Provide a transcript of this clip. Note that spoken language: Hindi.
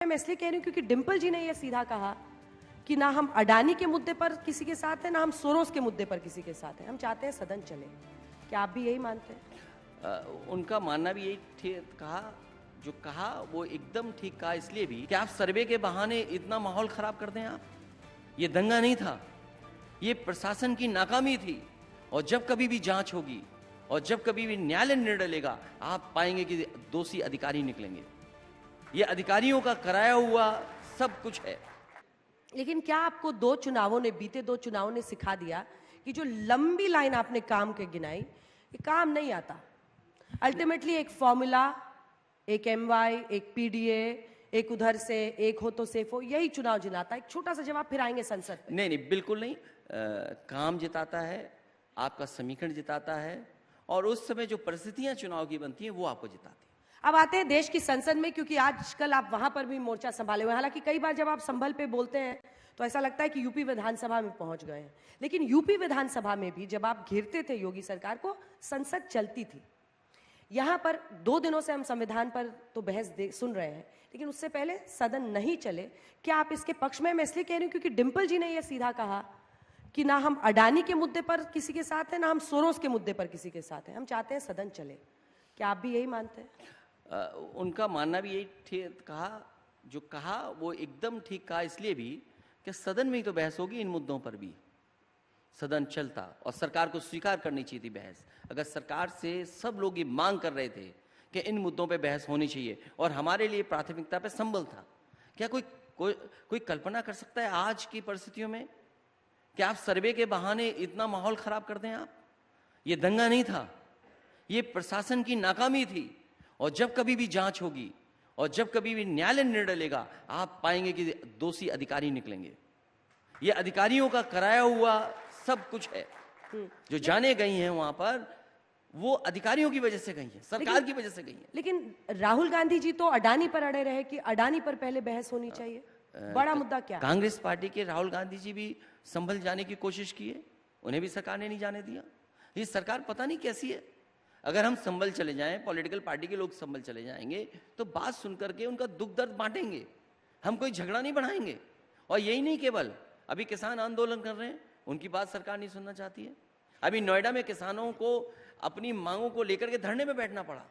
मैं इसलिए कह रही हूँ क्योंकि डिंपल जी ने यह सीधा कहा कि ना हम अडानी के मुद्दे पर किसी के साथ हैं, ना हम सोरोस के मुद्दे पर किसी के साथ हैं। हम चाहते हैं सदन चले। क्या आप भी यही मानते हैं? उनका मानना भी यही कहा, जो कहा वो एकदम ठीक कहा। इसलिए भी कि आप सर्वे के बहाने इतना माहौल खराब कर दें। आप, ये दंगा नहीं था, ये प्रशासन की नाकामी थी। और जब कभी भी जांच होगी और जब कभी भी न्यायालय निर्णय लेगा, आप पाएंगे कि दोषी अधिकारी निकलेंगे। ये अधिकारियों का कराया हुआ सब कुछ है। लेकिन क्या आपको बीते दो चुनावों ने सिखा दिया कि जो लंबी लाइन आपने काम के गिनाई, ये काम नहीं आता। अल्टीमेटली एक फॉर्मूला, एक एमवाई, एक पीडीए, एक उधर से एक हो तो सेफ हो, यही चुनाव जिताता है। एक छोटा सा जवाब, फिर आएंगे संसद पे। नहीं, बिल्कुल नहीं। काम जिताता है, आपका समीकरण जिताता है, और उस समय जो परिस्थितियां चुनाव की बनती हैं वो आपको जिताती है। अब आते हैं देश की संसद में, क्योंकि आजकल आप वहां पर भी मोर्चा संभाले हुए हैं। हालांकि कई बार जब आप संभल पे बोलते हैं तो ऐसा लगता है कि यूपी विधानसभा में पहुंच गए हैं। लेकिन यूपी विधानसभा में भी जब आप घेरते थे योगी सरकार को, संसद चलती थी। यहां पर 2 दिनों से हम संविधान पर तो बहस सुन रहे हैं, लेकिन उससे पहले सदन नहीं चले। क्या आप इसके पक्ष में? मैं इसलिए कह रही हूं क्योंकि डिंपल जी ने यह सीधा कहा कि ना हम अडानी के मुद्दे पर किसी के साथ हैं, ना हम सोरोस के मुद्दे पर किसी के साथ हैं। हम चाहते हैं सदन चले। क्या आप भी यही मानते हैं? उनका मानना भी यही कहा, जो कहा वो एकदम ठीक कहा। इसलिए भी कि सदन में ही तो बहस होगी इन मुद्दों पर भी। सदन चलता और सरकार को स्वीकार करनी चाहिए थी बहस। अगर सरकार से सब लोग ये मांग कर रहे थे कि इन मुद्दों पे बहस होनी चाहिए, और हमारे लिए प्राथमिकता पे संबल था। क्या कोई कल्पना कर सकता है आज की परिस्थितियों में कि आप सर्वे के बहाने इतना माहौल खराब कर दें? आप, ये दंगा नहीं था, ये प्रशासन की नाकामी थी। और जब कभी भी जांच होगी और जब कभी भी न्यायालय निर्णय लेगा, आप पाएंगे कि दोषी अधिकारी निकलेंगे। ये अधिकारियों का कराया हुआ सब कुछ है। जो जाने गई हैं वहां पर, वो अधिकारियों की वजह से गई हैं, सरकार की वजह से गई हैं। लेकिन राहुल गांधी जी तो अडानी पर अड़े रहे कि अडानी पर पहले बहस होनी चाहिए। बड़ा मुद्दा क्या? कांग्रेस पार्टी के राहुल गांधी जी भी संभल जाने की कोशिश की है, उन्हें भी सरकार ने नहीं जाने दिया। ये सरकार पता नहीं कैसी है। अगर हम संभल चले जाएं, पॉलिटिकल पार्टी के लोग संभल चले जाएंगे, तो बात सुनकर के उनका दुख दर्द बांटेंगे। हम कोई झगड़ा नहीं बढ़ाएंगे। और यही नहीं, केवल अभी किसान आंदोलन कर रहे हैं, उनकी बात सरकार नहीं सुनना चाहती है। अभी नोएडा में किसानों को अपनी मांगों को लेकर के धरने में बैठना पड़ा।